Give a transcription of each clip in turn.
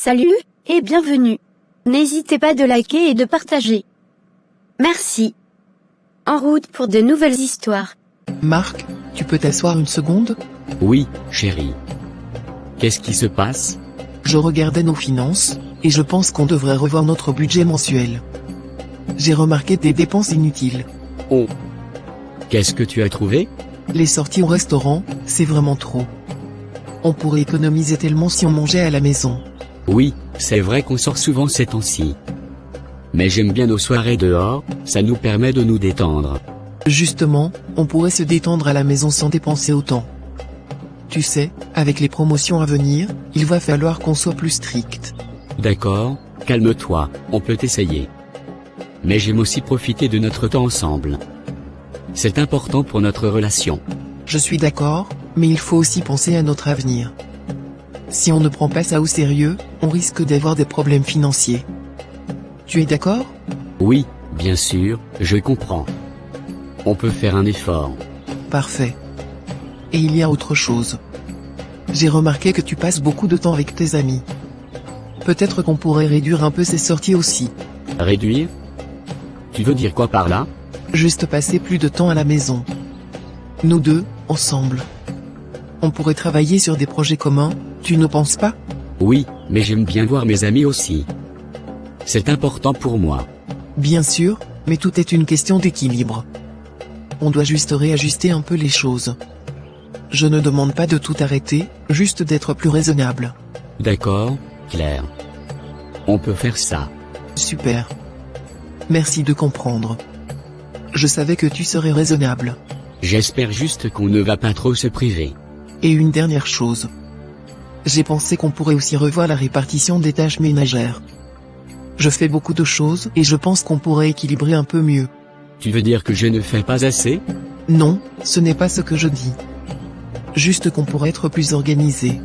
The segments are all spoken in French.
Salut, et bienvenue. N'hésitez pas de liker et de partager. Merci. En route pour de nouvelles histoires. Marc, tu peux t'asseoir une seconde? Oui, chérie. Qu'est-ce qui se passe? Je regardais nos finances, et je pense qu'on devrait revoir notre budget mensuel. J'ai remarqué des dépenses inutiles. Oh. Qu'est-ce que tu as trouvé? Les sorties au restaurant, c'est vraiment trop. On pourrait économiser tellement si on mangeait à la maison. Oui, c'est vrai qu'on sort souvent ces temps-ci. Mais j'aime bien nos soirées dehors, ça nous permet de nous détendre. Justement, on pourrait se détendre à la maison sans dépenser autant. Tu sais, avec les promotions à venir, il va falloir qu'on soit plus strict. D'accord, calme-toi, on peut essayer. Mais j'aime aussi profiter de notre temps ensemble. C'est important pour notre relation. Je suis d'accord, mais il faut aussi penser à notre avenir. Si on ne prend pas ça au sérieux, on risque d'avoir des problèmes financiers. Tu es d'accord? Oui, bien sûr, je comprends. On peut faire un effort. Parfait. Et il y a autre chose. J'ai remarqué que tu passes beaucoup de temps avec tes amis. Peut-être qu'on pourrait réduire un peu ces sorties aussi. Réduire? Tu veux dire quoi par là? Juste passer plus de temps à la maison. Nous deux, ensemble. On pourrait travailler sur des projets communs, tu ne penses pas? Oui, mais j'aime bien voir mes amis aussi. C'est important pour moi. Bien sûr, mais tout est une question d'équilibre. On doit juste réajuster un peu les choses. Je ne demande pas de tout arrêter, juste d'être plus raisonnable. D'accord, Claire. On peut faire ça. Super. Merci de comprendre. Je savais que tu serais raisonnable. J'espère juste qu'on ne va pas trop se priver. Et une dernière chose. J'ai pensé qu'on pourrait aussi revoir la répartition des tâches ménagères. Je fais beaucoup de choses et je pense qu'on pourrait équilibrer un peu mieux. Tu veux dire que je ne fais pas assez? Non, ce n'est pas ce que je dis. Juste qu'on pourrait être plus organisé.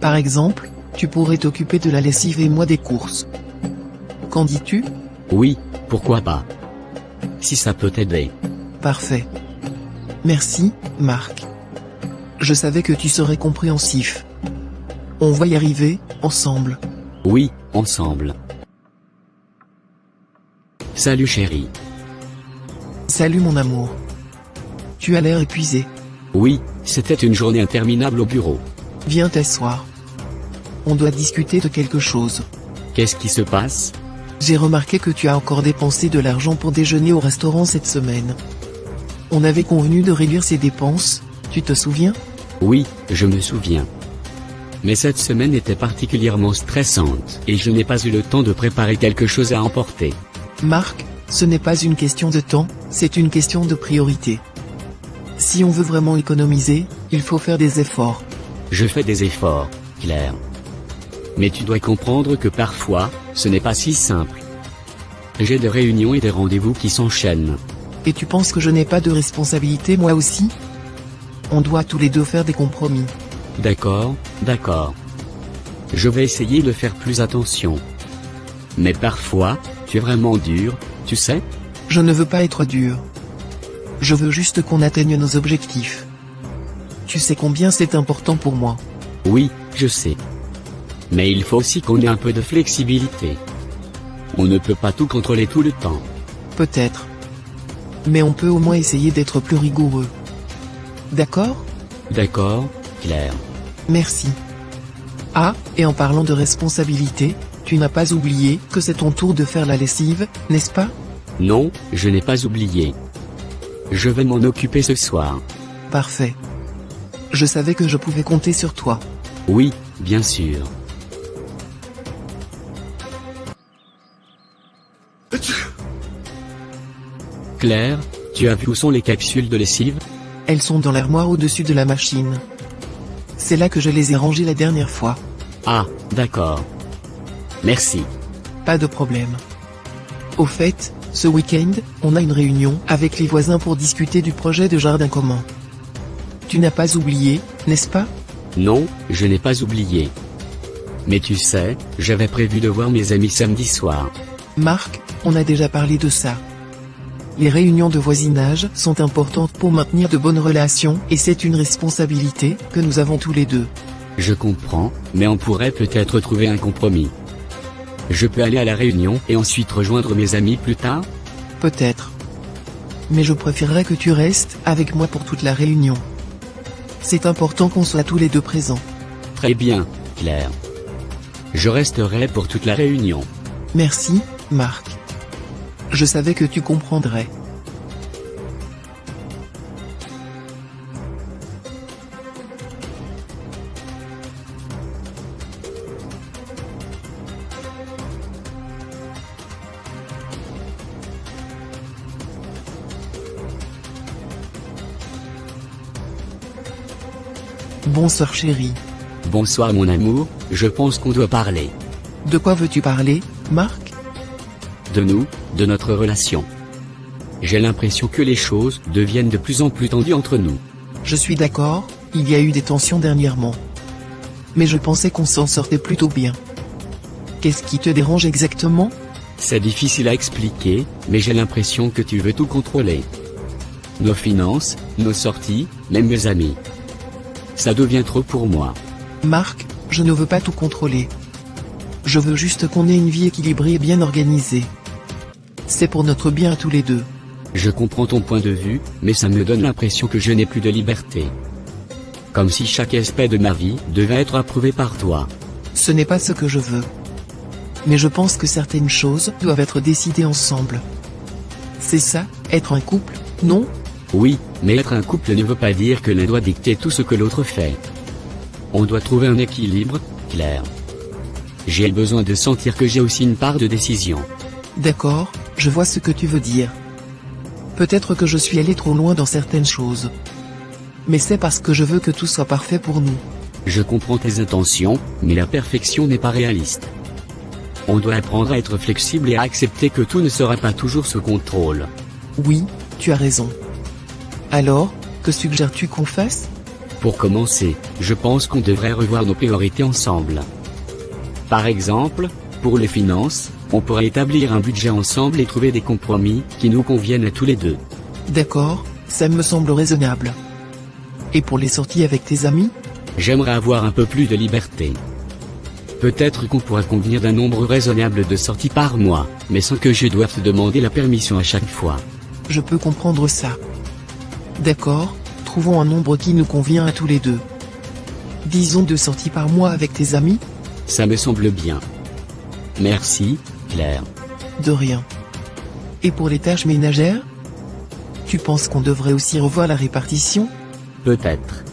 Par exemple, tu pourrais t'occuper de la lessive et moi des courses. Qu'en dis-tu? Oui, pourquoi pas. Si ça peut t'aider. Parfait. Merci, Marc. Je savais que tu serais compréhensif. On va y arriver, ensemble. Oui, ensemble. Salut chérie. Salut mon amour. Tu as l'air épuisé. Oui, c'était une journée interminable au bureau. Viens t'asseoir. On doit discuter de quelque chose. Qu'est-ce qui se passe? J'ai remarqué que tu as encore dépensé de l'argent pour déjeuner au restaurant cette semaine. On avait convenu de réduire ces dépenses, tu te souviens? Oui, je me souviens. Mais cette semaine était particulièrement stressante, et je n'ai pas eu le temps de préparer quelque chose à emporter. Marc, ce n'est pas une question de temps, c'est une question de priorité. Si on veut vraiment économiser, il faut faire des efforts. Je fais des efforts, Claire. Mais tu dois comprendre que parfois, ce n'est pas si simple. J'ai des réunions et des rendez-vous qui s'enchaînent. Et tu penses que je n'ai pas de responsabilité moi aussi? On doit tous les deux faire des compromis. D'accord, d'accord. Je vais essayer de faire plus attention. Mais parfois, tu es vraiment dur, tu sais? Je ne veux pas être dur. Je veux juste qu'on atteigne nos objectifs. Tu sais combien c'est important pour moi. Oui, je sais. Mais il faut aussi qu'on ait un peu de flexibilité. On ne peut pas tout contrôler tout le temps. Peut-être. Mais on peut au moins essayer d'être plus rigoureux. D'accord? D'accord, Claire. Merci. Ah, et en parlant de responsabilité, tu n'as pas oublié que c'est ton tour de faire la lessive, n'est-ce pas? Non, je n'ai pas oublié. Je vais m'en occuper ce soir. Parfait. Je savais que je pouvais compter sur toi. Oui, bien sûr. Claire, tu as vu où sont les capsules de lessive? Elles sont dans l'armoire au-dessus de la machine. C'est là que je les ai rangées la dernière fois. Ah, d'accord. Merci. Pas de problème. Au fait, ce week-end, on a une réunion avec les voisins pour discuter du projet de jardin commun. Tu n'as pas oublié, n'est-ce pas? Non, je n'ai pas oublié. Mais tu sais, j'avais prévu de voir mes amis samedi soir. Marc, on a déjà parlé de ça. Les réunions de voisinage sont importantes pour maintenir de bonnes relations et c'est une responsabilité que nous avons tous les deux. Je comprends, mais on pourrait peut-être trouver un compromis. Je peux aller à la réunion et ensuite rejoindre mes amis plus tard? Peut-être. Mais je préférerais que tu restes avec moi pour toute la réunion. C'est important qu'on soit tous les deux présents. Très bien, Claire. Je resterai pour toute la réunion. Merci, Marc. Je savais que tu comprendrais. Bonsoir chérie. Bonsoir mon amour, je pense qu'on doit parler. De quoi veux-tu parler, Marc? De nous, de notre relation. J'ai l'impression que les choses deviennent de plus en plus tendues entre nous. Je suis d'accord, il y a eu des tensions dernièrement. Mais je pensais qu'on s'en sortait plutôt bien. Qu'est-ce qui te dérange exactement? C'est difficile à expliquer, mais j'ai l'impression que tu veux tout contrôler. Nos finances, nos sorties, même mes amis. Ça devient trop pour moi. Marc, je ne veux pas tout contrôler. Je veux juste qu'on ait une vie équilibrée et bien organisée. C'est pour notre bien à tous les deux. Je comprends ton point de vue, mais ça me donne l'impression que je n'ai plus de liberté. Comme si chaque aspect de ma vie devait être approuvé par toi. Ce n'est pas ce que je veux. Mais je pense que certaines choses doivent être décidées ensemble. C'est ça, être un couple, non? Oui, mais être un couple ne veut pas dire que l'un doit dicter tout ce que l'autre fait. On doit trouver un équilibre, Claire. J'ai besoin de sentir que j'ai aussi une part de décision. D'accord, je vois ce que tu veux dire. Peut-être que je suis allé trop loin dans certaines choses. Mais c'est parce que je veux que tout soit parfait pour nous. Je comprends tes intentions, mais la perfection n'est pas réaliste. On doit apprendre à être flexible et à accepter que tout ne sera pas toujours sous contrôle. Oui, tu as raison. Alors, que suggères-tu qu'on fasse? Pour commencer, je pense qu'on devrait revoir nos priorités ensemble. Par exemple, pour les finances, on pourrait établir un budget ensemble et trouver des compromis qui nous conviennent à tous les deux. D'accord, ça me semble raisonnable. Et pour les sorties avec tes amis? J'aimerais avoir un peu plus de liberté. Peut-être qu'on pourra convenir d'un nombre raisonnable de sorties par mois, mais sans que je doive te demander la permission à chaque fois. Je peux comprendre ça. D'accord, trouvons un nombre qui nous convient à tous les deux. Disons 2 sorties par mois avec tes amis? Ça me semble bien. Merci, Claire. De rien. Et pour les tâches ménagères? Tu penses qu'on devrait aussi revoir la répartition? Peut-être.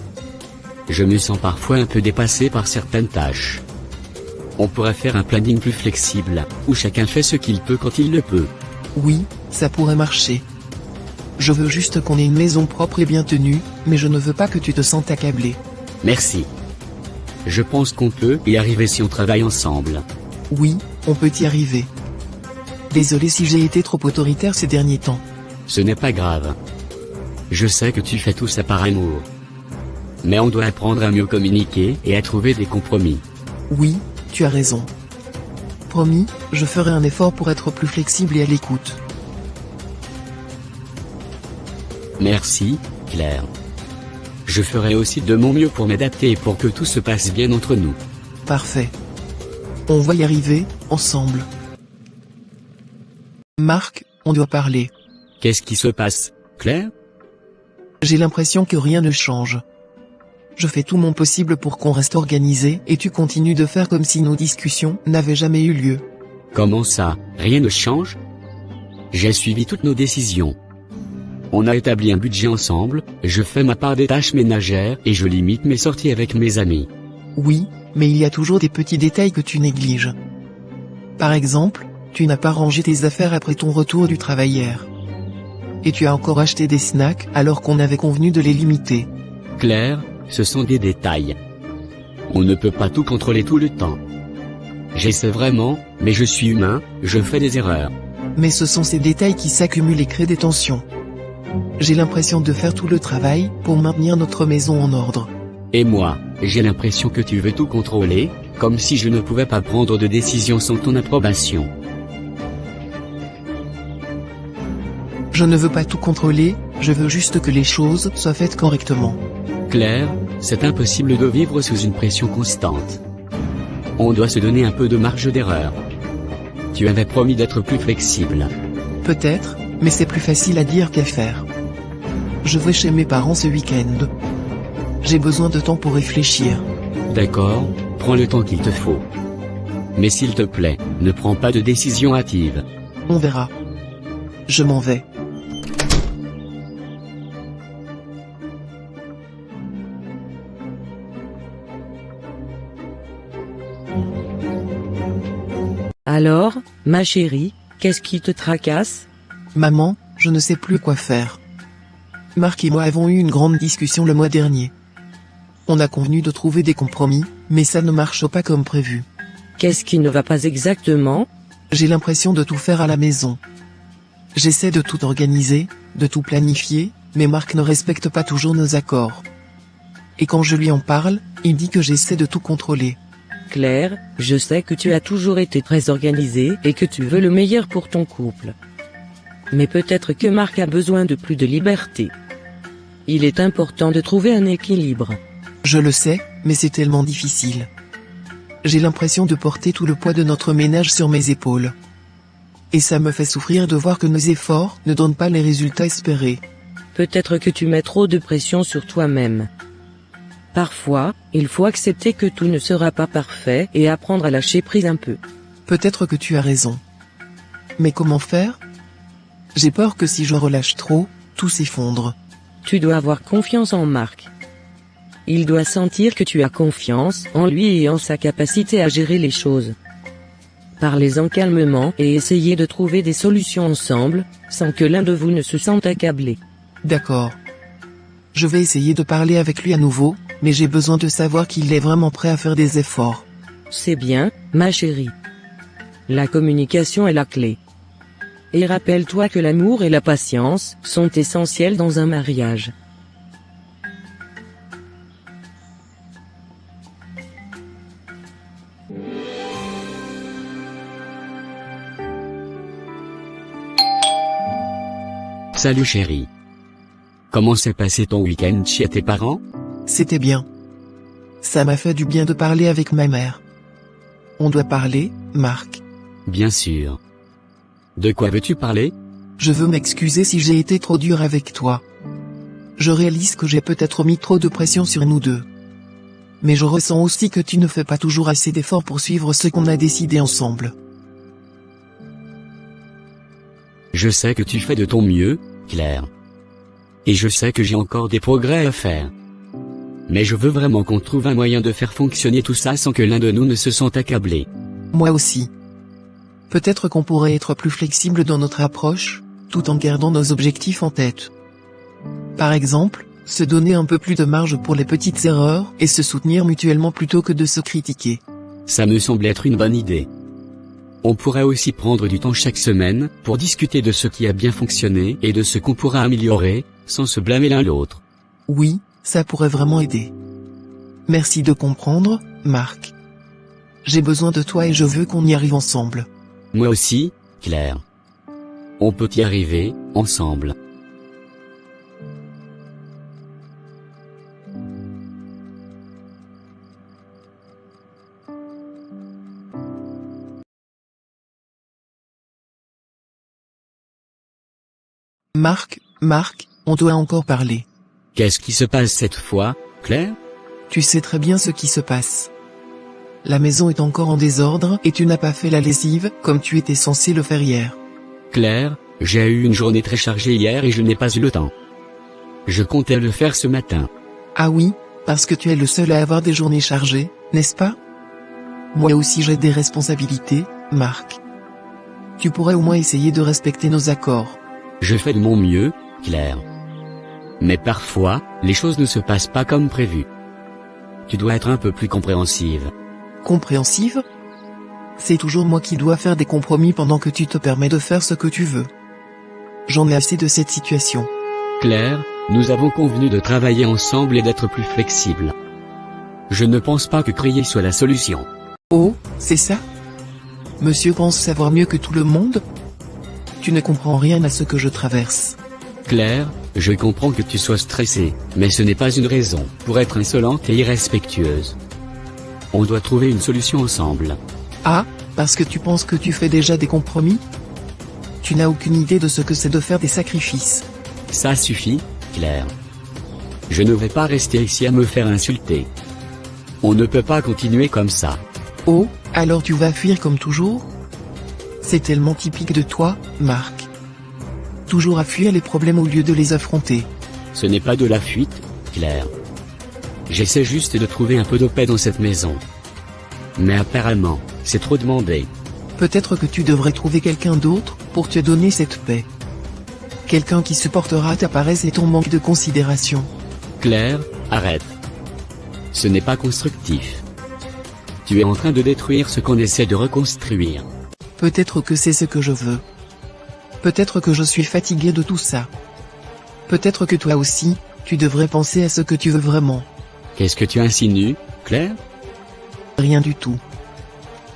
Je me sens parfois un peu dépassé par certaines tâches. On pourrait faire un planning plus flexible, où chacun fait ce qu'il peut quand il le peut. Oui, ça pourrait marcher. Je veux juste qu'on ait une maison propre et bien tenue, mais je ne veux pas que tu te sentes accablé. Merci. Je pense qu'on peut y arriver si on travaille ensemble. Oui, on peut y arriver. Désolé si j'ai été trop autoritaire ces derniers temps. Ce n'est pas grave. Je sais que tu fais tout ça par amour. Mais on doit apprendre à mieux communiquer et à trouver des compromis. Oui, tu as raison. Promis, je ferai un effort pour être plus flexible et à l'écoute. Merci, Claire. Je ferai aussi de mon mieux pour m'adapter et pour que tout se passe bien entre nous. Parfait. On va y arriver, ensemble. Marc, on doit parler. Qu'est-ce qui se passe, Claire? J'ai l'impression que rien ne change. Je fais tout mon possible pour qu'on reste organisé et tu continues de faire comme si nos discussions n'avaient jamais eu lieu. Comment ça, rien ne change? J'ai suivi toutes nos décisions. On a établi un budget ensemble, je fais ma part des tâches ménagères et je limite mes sorties avec mes amis. Oui, mais il y a toujours des petits détails que tu négliges. Par exemple, tu n'as pas rangé tes affaires après ton retour du travail hier. Et tu as encore acheté des snacks alors qu'on avait convenu de les limiter. Claire, ce sont des détails. On ne peut pas tout contrôler tout le temps. J'essaie vraiment, mais je suis humain, je fais des erreurs. Mais ce sont ces détails qui s'accumulent et créent des tensions. J'ai l'impression de faire tout le travail pour maintenir notre maison en ordre. Et moi, j'ai l'impression que tu veux tout contrôler, comme si je ne pouvais pas prendre de décision sans ton approbation. Je ne veux pas tout contrôler, je veux juste que les choses soient faites correctement. Claire, C'est impossible de vivre sous une pression constante. On doit se donner un peu de marge d'erreur. Tu avais promis d'être plus flexible. Peut-être, mais c'est plus facile à dire qu'à faire. Je vais chez mes parents ce week-end. J'ai besoin de temps pour réfléchir. D'accord, prends le temps qu'il te faut. Mais s'il te plaît, ne prends pas de décision hâtive. On verra. Je m'en vais. Alors, ma chérie, qu'est-ce qui te tracasse? Maman, je ne sais plus quoi faire. Marc et moi avons eu une grande discussion le mois dernier. On a convenu de trouver des compromis, mais ça ne marche pas comme prévu. Qu'est-ce qui ne va pas exactement? J'ai l'impression de tout faire à la maison. J'essaie de tout organiser, de tout planifier, mais Marc ne respecte pas toujours nos accords. Et quand je lui en parle, il dit que j'essaie de tout contrôler. Claire, je sais que tu as toujours été très organisée et que tu veux le meilleur pour ton couple. Mais peut-être que Marc a besoin de plus de liberté. Il est important de trouver un équilibre. Je le sais, mais c'est tellement difficile. J'ai l'impression de porter tout le poids de notre ménage sur mes épaules. Et ça me fait souffrir de voir que nos efforts ne donnent pas les résultats espérés. Peut-être que tu mets trop de pression sur toi-même. Parfois, il faut accepter que tout ne sera pas parfait et apprendre à lâcher prise un peu. Peut-être que tu as raison. Mais comment faire? J'ai peur que si je relâche trop, tout s'effondre. Tu dois avoir confiance en Marc. Il doit sentir que tu as confiance en lui et en sa capacité à gérer les choses. Parlez-en calmement et essayez de trouver des solutions ensemble, sans que l'un de vous ne se sente accablé. D'accord. Je vais essayer de parler avec lui à nouveau, mais j'ai besoin de savoir qu'il est vraiment prêt à faire des efforts. C'est bien, ma chérie. La communication est la clé. Et rappelle-toi que l'amour et la patience sont essentiels dans un mariage. Salut chérie. Comment s'est passé ton week-end chez tes parents? C'était bien. Ça m'a fait du bien de parler avec ma mère. On doit parler, Marc. Bien sûr. De quoi veux-tu parler? Je veux m'excuser si j'ai été trop dur avec toi. Je réalise que j'ai peut-être mis trop de pression sur nous deux. Mais je ressens aussi que tu ne fais pas toujours assez d'efforts pour suivre ce qu'on a décidé ensemble. Je sais que tu fais de ton mieux, Claire. Et je sais que j'ai encore des progrès à faire. Mais je veux vraiment qu'on trouve un moyen de faire fonctionner tout ça sans que l'un de nous ne se sente accablé. Moi aussi. Peut-être qu'on pourrait être plus flexible dans notre approche, tout en gardant nos objectifs en tête. Par exemple, se donner un peu plus de marge pour les petites erreurs et se soutenir mutuellement plutôt que de se critiquer. Ça me semble être une bonne idée. On pourrait aussi prendre du temps chaque semaine pour discuter de ce qui a bien fonctionné et de ce qu'on pourra améliorer, sans se blâmer l'un l'autre. Oui, ça pourrait vraiment aider. Merci de comprendre, Marc. J'ai besoin de toi et je veux qu'on y arrive ensemble. Moi aussi, Claire. On peut y arriver, ensemble. Marc, on doit encore parler. Qu'est-ce qui se passe cette fois, Claire? Tu sais très bien ce qui se passe. La maison est encore en désordre et tu n'as pas fait la lessive comme tu étais censé le faire hier. Claire, j'ai eu une journée très chargée hier et je n'ai pas eu le temps. Je comptais le faire ce matin. Ah oui, parce que tu es le seul à avoir des journées chargées, n'est-ce pas? Moi aussi j'ai des responsabilités, Marc. Tu pourrais au moins essayer de respecter nos accords. Je fais de mon mieux, Claire. Mais parfois, les choses ne se passent pas comme prévu. Tu dois être un peu plus compréhensive. Compréhensive? C'est toujours moi qui dois faire des compromis pendant que tu te permets de faire ce que tu veux. J'en ai assez de cette situation. Claire, nous avons convenu de travailler ensemble et d'être plus flexibles. Je ne pense pas que crier soit la solution. Oh, c'est ça? Monsieur pense savoir mieux que tout le monde? Tu ne comprends rien à ce que je traverse. Claire, Je comprends que tu sois stressée, mais ce n'est pas une raison pour être insolente et irrespectueuse. On doit trouver une solution ensemble. Ah, parce que tu penses que tu fais déjà des compromis? Tu n'as aucune idée de ce que c'est de faire des sacrifices. Ça suffit, Claire. Je ne vais pas rester ici à me faire insulter. On ne peut pas continuer comme ça. Oh, alors tu vas fuir comme toujours? C'est tellement typique de toi, Marc. Toujours à fuir les problèmes au lieu de les affronter. Ce n'est pas de la fuite, Claire. J'essaie juste de trouver un peu de paix dans cette maison. Mais apparemment, c'est trop demandé. Peut-être que tu devrais trouver quelqu'un d'autre pour te donner cette paix. Quelqu'un qui supportera ta paresse et ton manque de considération. Claire, arrête. Ce n'est pas constructif. Tu es en train de détruire ce qu'on essaie de reconstruire. Peut-être que c'est ce que je veux. Peut-être que je suis fatigué de tout ça. Peut-être que toi aussi, tu devrais penser à ce que tu veux vraiment. Qu'est-ce que tu insinues, Claire? Rien du tout.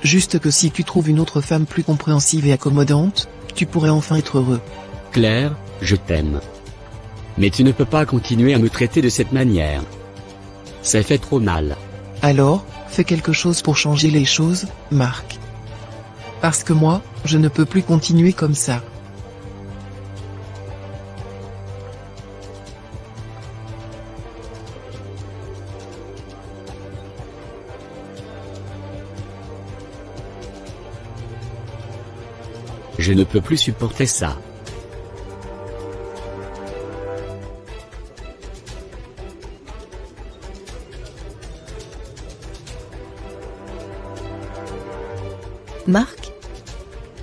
Juste que si tu trouves une autre femme plus compréhensive et accommodante, tu pourrais enfin être heureux. Claire, je t'aime. Mais tu ne peux pas continuer à me traiter de cette manière. Ça fait trop mal. Alors, fais quelque chose pour changer les choses, Marc. Parce que moi, je ne peux plus continuer comme ça. Je ne peux plus supporter ça. Marc?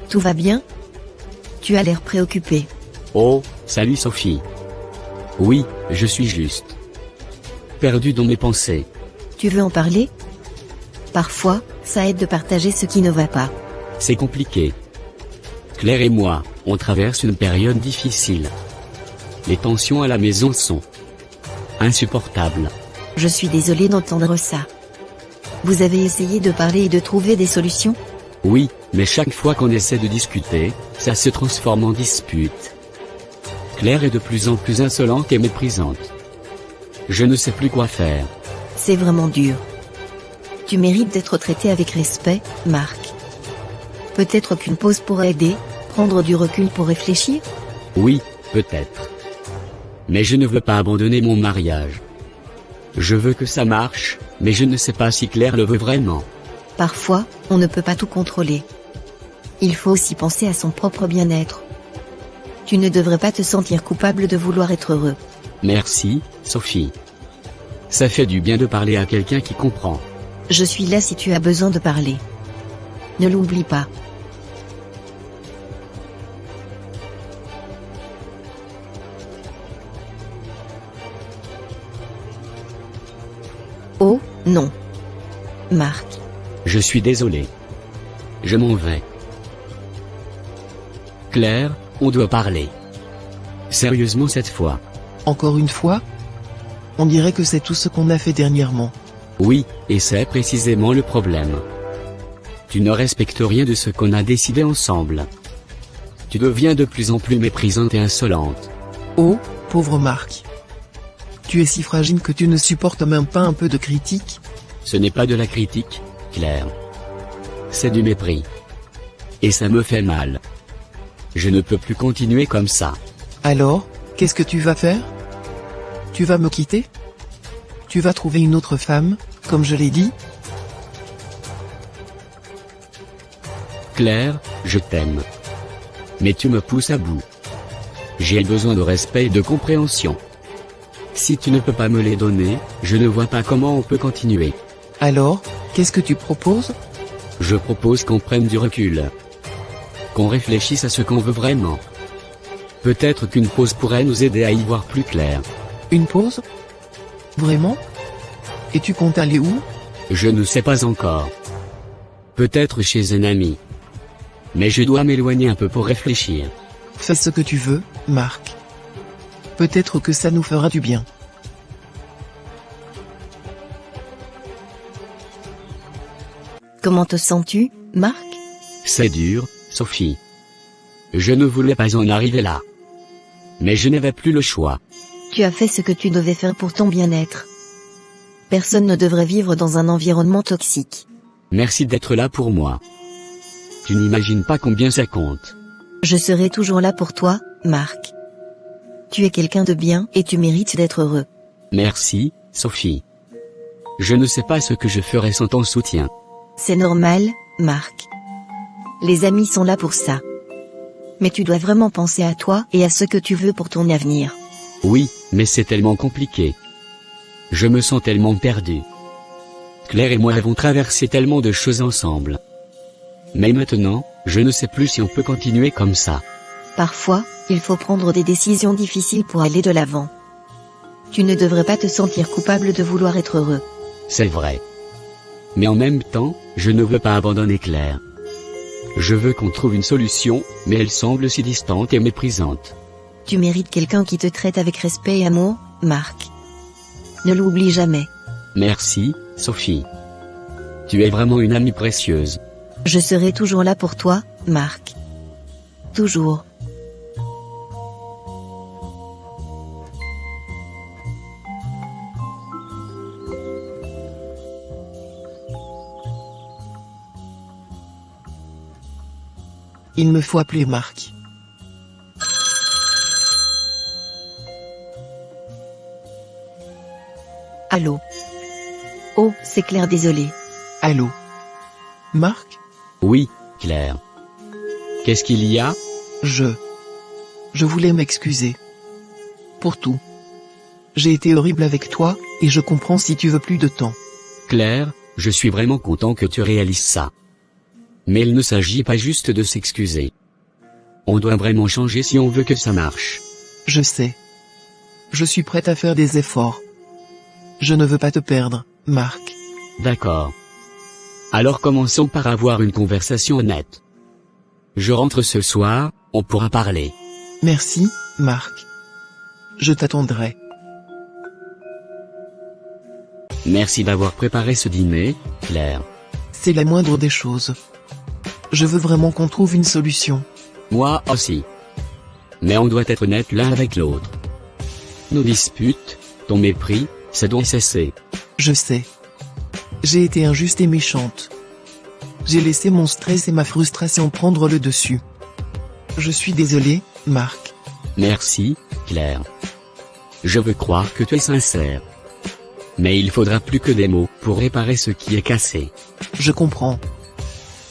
Tout va bien? Tu as l'air préoccupé. Oh, salut Sophie. Oui, je suis juste perdu dans mes pensées. Tu veux en parler? Parfois, ça aide de partager ce qui ne va pas. C'est compliqué. Claire et moi, on traverse une période difficile. Les tensions à la maison sont insupportables. Je suis désolée d'entendre ça. Vous avez essayé de parler et de trouver des solutions? Oui, mais chaque fois qu'on essaie de discuter, ça se transforme en dispute. Claire est de plus en plus insolente et méprisante. Je ne sais plus quoi faire. C'est vraiment dur. Tu mérites d'être traité avec respect, Marc. Peut-être qu'une pause pourrait aider, prendre du recul pour réfléchir? Oui, peut-être. Mais je ne veux pas abandonner mon mariage. Je veux que ça marche, mais je ne sais pas si Claire le veut vraiment. Parfois, on ne peut pas tout contrôler. Il faut aussi penser à son propre bien-être. Tu ne devrais pas te sentir coupable de vouloir être heureux. Merci, Sophie. Ça fait du bien de parler à quelqu'un qui comprend. Je suis là si tu as besoin de parler. Ne l'oublie pas. Oh, non. Marc. Je suis désolé. Je m'en vais. Claire, on doit parler. Sérieusement cette fois. Encore une fois? On dirait que c'est tout ce qu'on a fait dernièrement. Oui, et c'est précisément le problème. Tu ne respectes rien de ce qu'on a décidé ensemble. Tu deviens de plus en plus méprisante et insolente. Oh, pauvre Marc. Tu es si fragile que tu ne supportes même pas un peu de critique? Ce n'est pas de la critique, Claire. C'est du mépris. Et ça me fait mal. Je ne peux plus continuer comme ça. Alors, qu'est-ce que tu vas faire? Tu vas me quitter? Tu vas trouver une autre femme, comme je l'ai dit? Claire, je t'aime. Mais tu me pousses à bout. J'ai besoin de respect et de compréhension. Si tu ne peux pas me les donner, je ne vois pas comment on peut continuer. Alors, qu'est-ce que tu proposes? Je propose qu'on prenne du recul. Qu'on réfléchisse à ce qu'on veut vraiment. Peut-être qu'une pause pourrait nous aider à y voir plus clair. Une pause? Vraiment? Et tu comptes aller où? Je ne sais pas encore. Peut-être chez un ami. Mais je dois m'éloigner un peu pour réfléchir. Fais ce que tu veux, Marc. Peut-être que ça nous fera du bien. Comment te sens-tu, Marc? C'est dur, Sophie. Je ne voulais pas en arriver là. Mais je n'avais plus le choix. Tu as fait ce que tu devais faire pour ton bien-être. Personne ne devrait vivre dans un environnement toxique. Merci d'être là pour moi. Tu n'imagines pas combien ça compte. Je serai toujours là pour toi, Marc. Tu es quelqu'un de bien et tu mérites d'être heureux. Merci, Sophie. Je ne sais pas ce que je ferais sans ton soutien. C'est normal, Marc. Les amis sont là pour ça. Mais tu dois vraiment penser à toi et à ce que tu veux pour ton avenir. Oui, mais c'est tellement compliqué. Je me sens tellement perdu. Claire et moi avons traversé tellement de choses ensemble. Mais maintenant, je ne sais plus si on peut continuer comme ça. Parfois, il faut prendre des décisions difficiles pour aller de l'avant. Tu ne devrais pas te sentir coupable de vouloir être heureux. C'est vrai. Mais en même temps, je ne veux pas abandonner Claire. Je veux qu'on trouve une solution, mais elle semble si distante et méprisante. Tu mérites quelqu'un qui te traite avec respect et amour, Marc. Ne l'oublie jamais. Merci, Sophie. Tu es vraiment une amie précieuse. Je serai toujours là pour toi, Marc. Toujours. Il me faut appeler Marc. Allô. Oh, c'est Claire, désolé. Allô. Marc? Oui, Claire. Qu'est-ce qu'il y a? Je voulais m'excuser. Pour tout. J'ai été horrible avec toi, et je comprends si tu veux plus de temps. Claire, je suis vraiment content que tu réalises ça. Mais il ne s'agit pas juste de s'excuser. On doit vraiment changer si on veut que ça marche. Je sais. Je suis prête à faire des efforts. Je ne veux pas te perdre, Marc. D'accord. Alors commençons par avoir une conversation honnête. Je rentre ce soir, on pourra parler. Merci, Marc. Je t'attendrai. Merci d'avoir préparé ce dîner, Claire. C'est la moindre des choses. Je veux vraiment qu'on trouve une solution. Moi aussi. Mais on doit être honnête l'un avec l'autre. Nos disputes, ton mépris, ça doit cesser. Je sais. J'ai été injuste et méchante. J'ai laissé mon stress et ma frustration prendre le dessus. Je suis désolé, Marc. Merci, Claire. Je veux croire que tu es sincère. Mais il faudra plus que des mots pour réparer ce qui est cassé. Je comprends.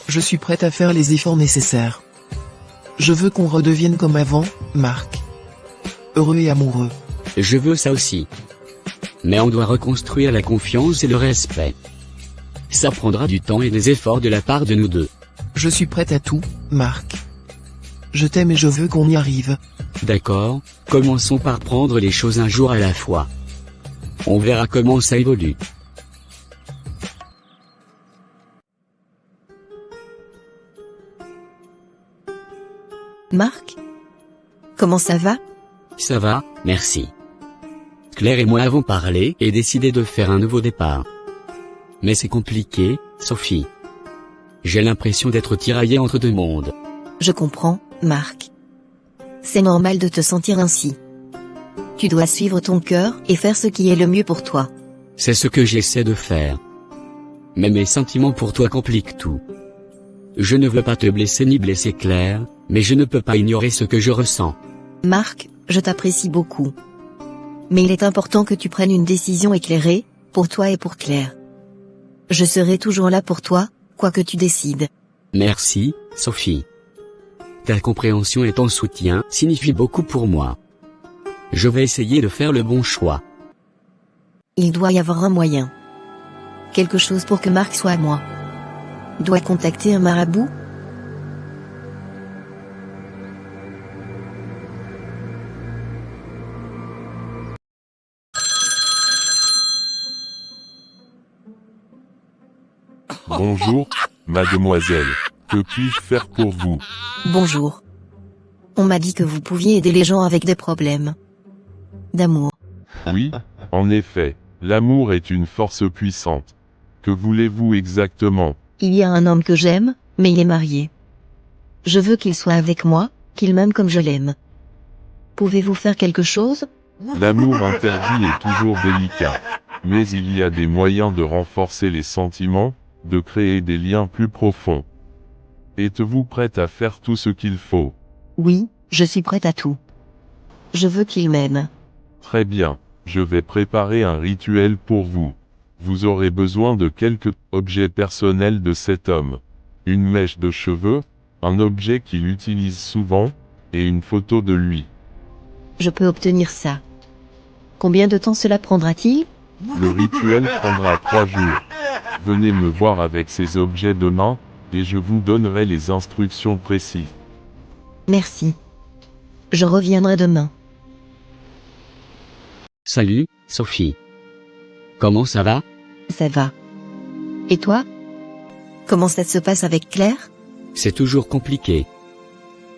Je suis prête à faire les efforts nécessaires. Je veux qu'on redevienne comme avant, Marc. Heureux et amoureux. Je veux ça aussi. Mais on doit reconstruire la confiance et le respect. Ça prendra du temps et des efforts de la part de nous deux. Je suis prête à tout, Marc. Je t'aime et je veux qu'on y arrive. D'accord, commençons par prendre les choses un jour à la fois. On verra comment ça évolue. Marc? Comment ça va? Ça va, merci. Claire et moi avons parlé et décidé de faire un nouveau départ. Mais c'est compliqué, Sophie. J'ai l'impression d'être tiraillé entre deux mondes. Je comprends, Marc. C'est normal de te sentir ainsi. Tu dois suivre ton cœur et faire ce qui est le mieux pour toi. C'est ce que j'essaie de faire. Mais mes sentiments pour toi compliquent tout. Je ne veux pas te blesser ni blesser Claire, mais je ne peux pas ignorer ce que je ressens. Marc, je t'apprécie beaucoup. Mais il est important que tu prennes une décision éclairée, pour toi et pour Claire. Je serai toujours là pour toi, quoi que tu décides. Merci, Sophie. Ta compréhension et ton soutien signifient beaucoup pour moi. Je vais essayer de faire le bon choix. Il doit y avoir un moyen. Quelque chose pour que Marc soit à moi. Dois contacter un marabout? Bonjour, mademoiselle. Que puis-je faire pour vous? Bonjour. On m'a dit que vous pouviez aider les gens avec des problèmes d'amour. Oui, en effet, l'amour est une force puissante. Que voulez-vous exactement? Il y a un homme que j'aime, mais il est marié. Je veux qu'il soit avec moi, qu'il m'aime comme je l'aime. Pouvez-vous faire quelque chose? L'amour interdit est toujours délicat. Mais il y a des moyens de renforcer les sentiments, de créer des liens plus profonds. Êtes-vous prête à faire tout ce qu'il faut? Oui, je suis prête à tout. Je veux qu'il m'aime. Très bien, je vais préparer un rituel pour vous. Vous aurez besoin de quelques objets personnels de cet homme. Une mèche de cheveux, un objet qu'il utilise souvent, et une photo de lui. Je peux obtenir ça. Combien de temps cela prendra-t-il? Le rituel prendra 3 jours. Venez me voir avec ces objets demain, et je vous donnerai les instructions précises. Merci. Je reviendrai demain. Salut, Sophie. Comment ça va? Ça va. Et toi? Comment ça se passe avec Claire? C'est toujours compliqué.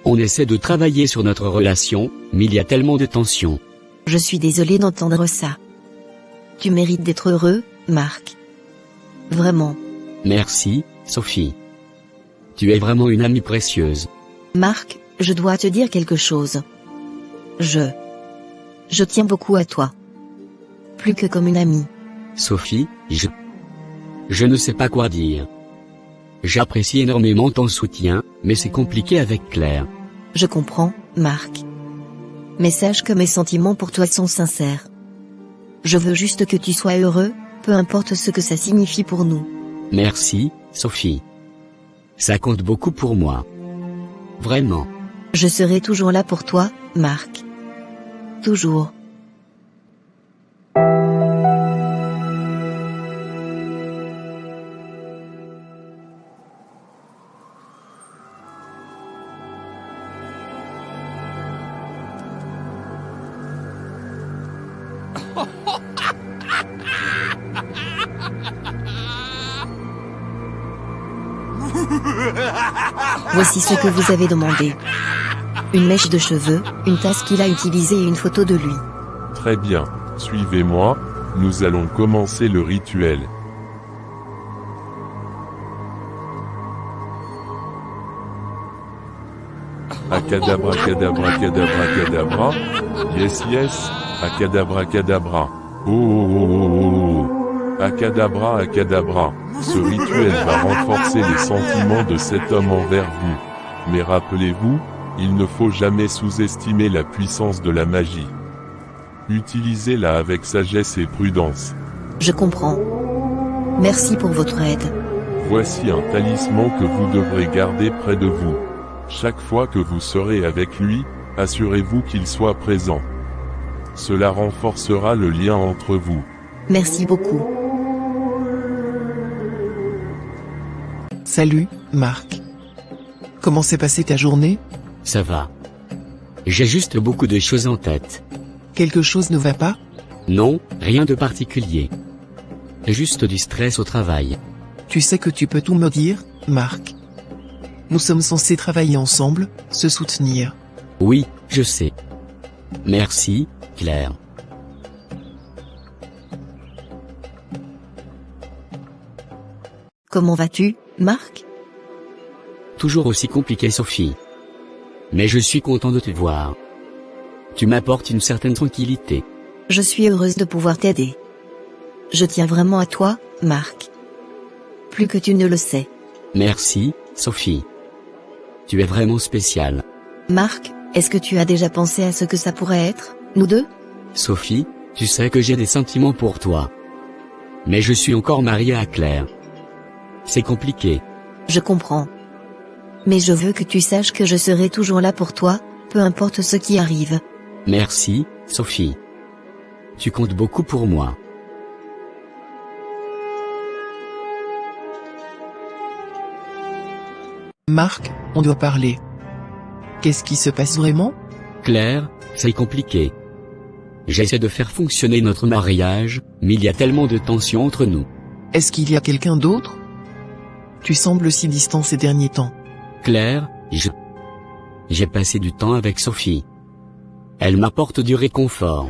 On essaie de travailler sur notre relation, mais il y a tellement de tensions. Je suis désolée d'entendre ça. Tu mérites d'être heureux, Marc. Vraiment. Merci, Sophie. Tu es vraiment une amie précieuse. Marc, je dois te dire quelque chose. Je tiens beaucoup à toi. Plus que comme une amie. Sophie, je ne sais pas quoi dire. J'apprécie énormément ton soutien, mais c'est compliqué avec Claire. Je comprends, Marc. Mais sache que mes sentiments pour toi sont sincères. Je veux juste que tu sois heureux, peu importe ce que ça signifie pour nous. Merci, Sophie. Ça compte beaucoup pour moi. Vraiment. Je serai toujours là pour toi, Marc. Toujours. Voici ce que vous avez demandé. Une mèche de cheveux, une tasse qu'il a utilisée et une photo de lui. Très bien, suivez-moi, nous allons commencer le rituel. Acadabra, cadabra, cadabra, cadabra. Yes, yes, acadabra, cadabra. Oh, oh, oh, oh, oh. Acadabra, acadabra. Ce rituel va renforcer les sentiments de cet homme envers vous. Mais rappelez-vous, il ne faut jamais sous-estimer la puissance de la magie. Utilisez-la avec sagesse et prudence. Je comprends. Merci pour votre aide. Voici un talisman que vous devrez garder près de vous. Chaque fois que vous serez avec lui, assurez-vous qu'il soit présent. Cela renforcera le lien entre vous. Merci beaucoup. Salut, Marc. Comment s'est passée ta journée? Ça va. J'ai juste beaucoup de choses en tête. Quelque chose ne va pas? Non, rien de particulier. Juste du stress au travail. Tu sais que tu peux tout me dire, Marc. Nous sommes censés travailler ensemble, se soutenir. Oui, je sais. Merci, Claire. Comment vas-tu, Marc? Toujours aussi compliqué, Sophie. Mais je suis content de te voir. Tu m'apportes une certaine tranquillité. Je suis heureuse de pouvoir t'aider. Je tiens vraiment à toi, Marc. Plus que tu ne le sais. Merci, Sophie. Tu es vraiment spéciale. Marc, est-ce que tu as déjà pensé à ce que ça pourrait être, nous deux? Sophie, tu sais que j'ai des sentiments pour toi. Mais je suis encore marié à Claire. C'est compliqué. Je comprends. Mais je veux que tu saches que je serai toujours là pour toi, peu importe ce qui arrive. Merci, Sophie. Tu comptes beaucoup pour moi. Marc, on doit parler. Qu'est-ce qui se passe vraiment? Claire, c'est compliqué. J'essaie de faire fonctionner notre mariage, mais il y a tellement de tensions entre nous. Est-ce qu'il y a quelqu'un d'autre? Tu sembles si distant ces derniers temps. Claire, j'ai passé du temps avec Sophie. Elle m'apporte du réconfort.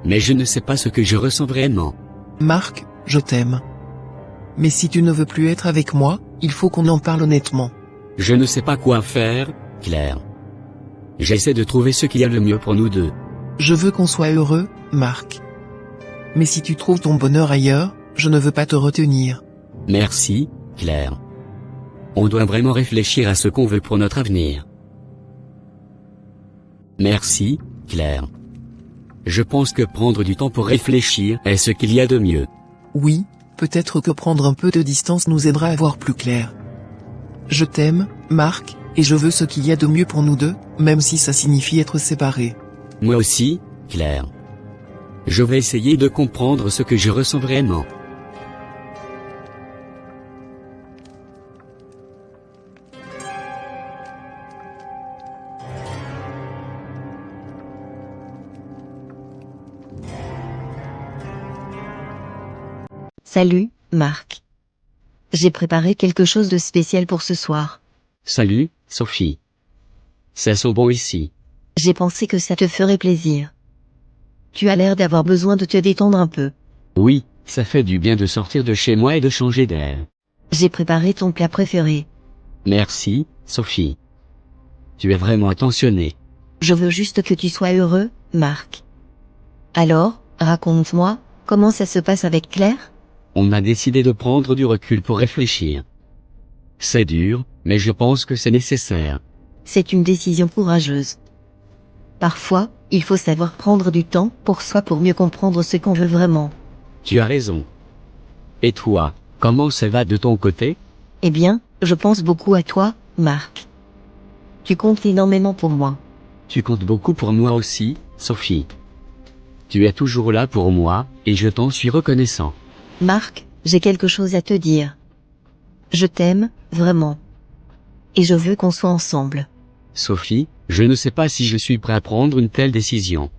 Mais je ne sais pas ce que je ressens vraiment. Marc, je t'aime. Mais si tu ne veux plus être avec moi, il faut qu'on en parle honnêtement. Je ne sais pas quoi faire, Claire. J'essaie de trouver ce qu'il y a le mieux pour nous deux. Je veux qu'on soit heureux, Marc. Mais si tu trouves ton bonheur ailleurs, je ne veux pas te retenir. Merci, Claire. On doit vraiment réfléchir à ce qu'on veut pour notre avenir. Merci, Claire. Je pense que prendre du temps pour réfléchir est ce qu'il y a de mieux. Oui, peut-être que prendre un peu de distance nous aidera à voir plus clair. Je t'aime, Marc, et je veux ce qu'il y a de mieux pour nous deux, même si ça signifie être séparés. Moi aussi, Claire. Je vais essayer de comprendre ce que je ressens vraiment. Salut, Marc. J'ai préparé quelque chose de spécial pour ce soir. Salut, Sophie. Ça sent bon ici. J'ai pensé que ça te ferait plaisir. Tu as l'air d'avoir besoin de te détendre un peu. Oui, ça fait du bien de sortir de chez moi et de changer d'air. J'ai préparé ton plat préféré. Merci, Sophie. Tu es vraiment attentionnée. Je veux juste que tu sois heureux, Marc. Alors, raconte-moi, comment ça se passe avec Claire? On a décidé de prendre du recul pour réfléchir. C'est dur, mais je pense que c'est nécessaire. C'est une décision courageuse. Parfois, il faut savoir prendre du temps pour soi pour mieux comprendre ce qu'on veut vraiment. Tu as raison. Et toi, comment ça va de ton côté? Eh bien, je pense beaucoup à toi, Marc. Tu comptes énormément pour moi. Tu comptes beaucoup pour moi aussi, Sophie. Tu es toujours là pour moi, et je t'en suis reconnaissant. Marc, j'ai quelque chose à te dire. Je t'aime, vraiment. Et je veux qu'on soit ensemble. Sophie, je ne sais pas si je suis prêt à prendre une telle décision.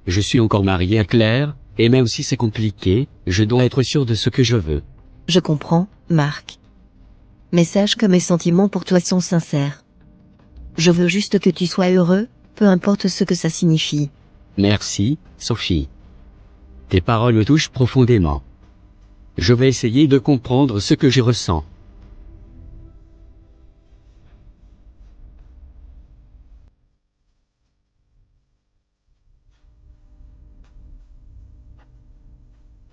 Je suis encore marié à Claire, et même si c'est compliqué, je dois être sûr de ce que je veux. Je comprends, Marc. Mais sache que mes sentiments pour toi sont sincères. Je veux juste que tu sois heureux, peu importe ce que ça signifie. Merci, Sophie. Tes paroles me touchent profondément. Je vais essayer de comprendre ce que je ressens.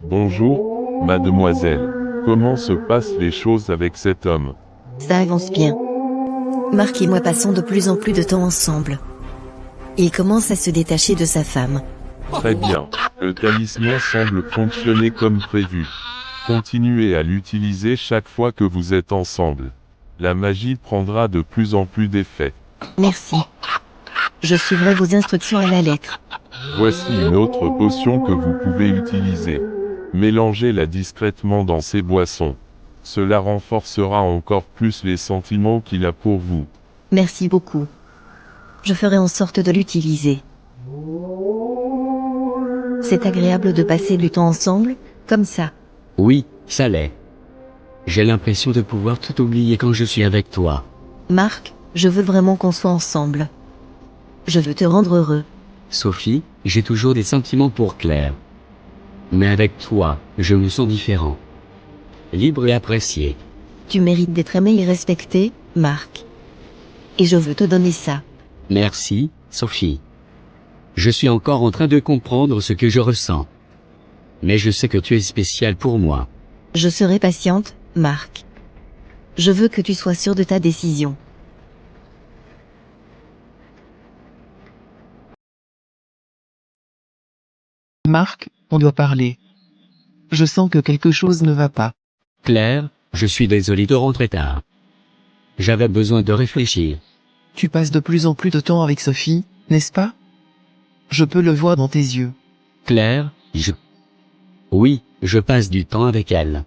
Bonjour, mademoiselle. Comment se passent les choses avec cet homme? Ça avance bien. Marc et moi passons de plus en plus de temps ensemble. Il commence à se détacher de sa femme. Très bien. Le talisman semble fonctionner comme prévu. Continuez à l'utiliser chaque fois que vous êtes ensemble. La magie prendra de plus en plus d'effet. Merci. Je suivrai vos instructions à la lettre. Voici une autre potion que vous pouvez utiliser. Mélangez-la discrètement dans ces boissons. Cela renforcera encore plus les sentiments qu'il a pour vous. Merci beaucoup. Je ferai en sorte de l'utiliser. C'est agréable de passer du temps ensemble, comme ça. Oui, ça l'est. J'ai l'impression de pouvoir tout oublier quand je suis avec toi. Marc, je veux vraiment qu'on soit ensemble. Je veux te rendre heureux. Sophie, j'ai toujours des sentiments pour Claire. Mais avec toi, je me sens différent. Libre et apprécié. Tu mérites d'être aimé et respecté, Marc. Et je veux te donner ça. Merci, Sophie. Je suis encore en train de comprendre ce que je ressens. Mais je sais que tu es spécial pour moi. Je serai patiente, Marc. Je veux que tu sois sûr de ta décision. Marc, on doit parler. Je sens que quelque chose ne va pas. Claire, je suis désolé de rentrer tard. J'avais besoin de réfléchir. Tu passes de plus en plus de temps avec Sophie, n'est-ce pas? Je peux le voir dans tes yeux. Claire, Oui, je passe du temps avec elle.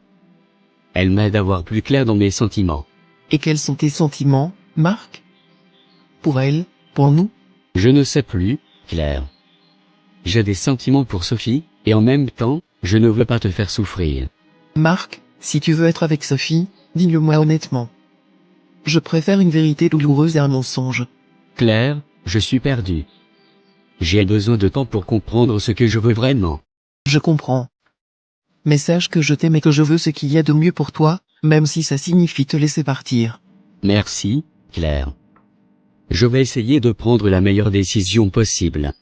Elle m'aide à voir plus clair dans mes sentiments. Et quels sont tes sentiments, Marc? Pour elle, pour nous? Je ne sais plus, Claire. J'ai des sentiments pour Sophie, et en même temps, je ne veux pas te faire souffrir. Marc, si tu veux être avec Sophie, dis-le-moi honnêtement. Je préfère une vérité douloureuse à un mensonge. Claire, je suis perdu. J'ai besoin de temps pour comprendre ce que je veux vraiment. Je comprends. Mais sache que je t'aime et que je veux ce qu'il y a de mieux pour toi, même si ça signifie te laisser partir. Merci, Claire. Je vais essayer de prendre la meilleure décision possible.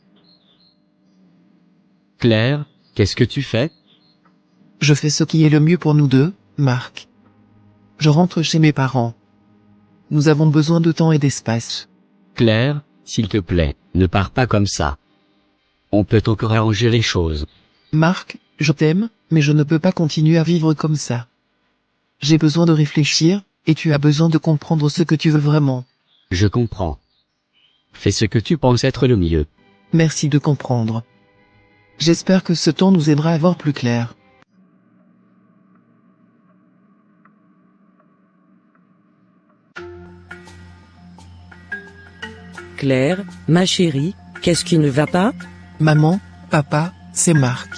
Claire, qu'est-ce que tu fais? Je fais ce qui est le mieux pour nous deux, Marc. Je rentre chez mes parents. Nous avons besoin de temps et d'espace. Claire, s'il te plaît, ne pars pas comme ça. On peut encore arranger les choses. Marc, je t'aime, mais je ne peux pas continuer à vivre comme ça. J'ai besoin de réfléchir, et tu as besoin de comprendre ce que tu veux vraiment. Je comprends. Fais ce que tu penses être le mieux. Merci de comprendre. J'espère que ce temps nous aidera à voir plus clair. Claire, ma chérie, qu'est-ce qui ne va pas? Maman, papa, c'est Marc.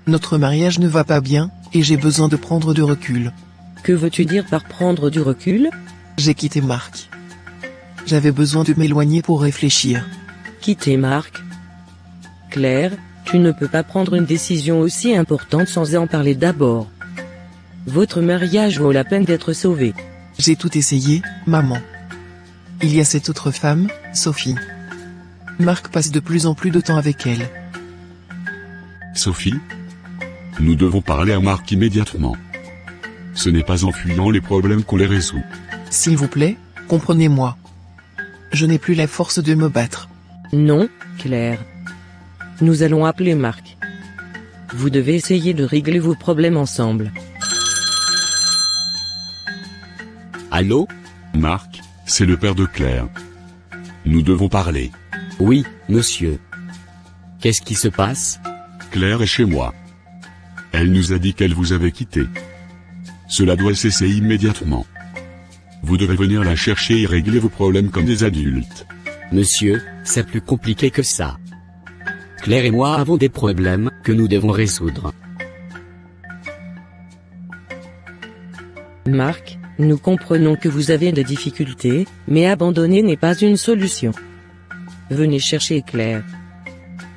Notre mariage ne va pas bien, et j'ai besoin de prendre du recul. Que veux-tu dire par prendre du recul? J'ai quitté Marc. J'avais besoin de m'éloigner pour réfléchir. Quitter Marc? Claire, tu ne peux pas prendre une décision aussi importante sans en parler d'abord. Votre mariage vaut la peine d'être sauvé. J'ai tout essayé, maman. Il y a cette autre femme, Sophie. Marc passe de plus en plus de temps avec elle. Sophie? Nous devons parler à Marc immédiatement. Ce n'est pas en fuyant les problèmes qu'on les résout. S'il vous plaît, comprenez-moi. Je n'ai plus la force de me battre. Non, Claire. Nous allons appeler Marc. Vous devez essayer de régler vos problèmes ensemble. Allô? Marc, c'est le père de Claire. Nous devons parler. Oui, monsieur. Qu'est-ce qui se passe? Claire est chez moi. Elle nous a dit qu'elle vous avait quitté. Cela doit cesser immédiatement. Vous devez venir la chercher et régler vos problèmes comme des adultes. Monsieur, c'est plus compliqué que ça. Claire et moi avons des problèmes que nous devons résoudre. Marc, nous comprenons que vous avez des difficultés, mais abandonner n'est pas une solution. Venez chercher Claire.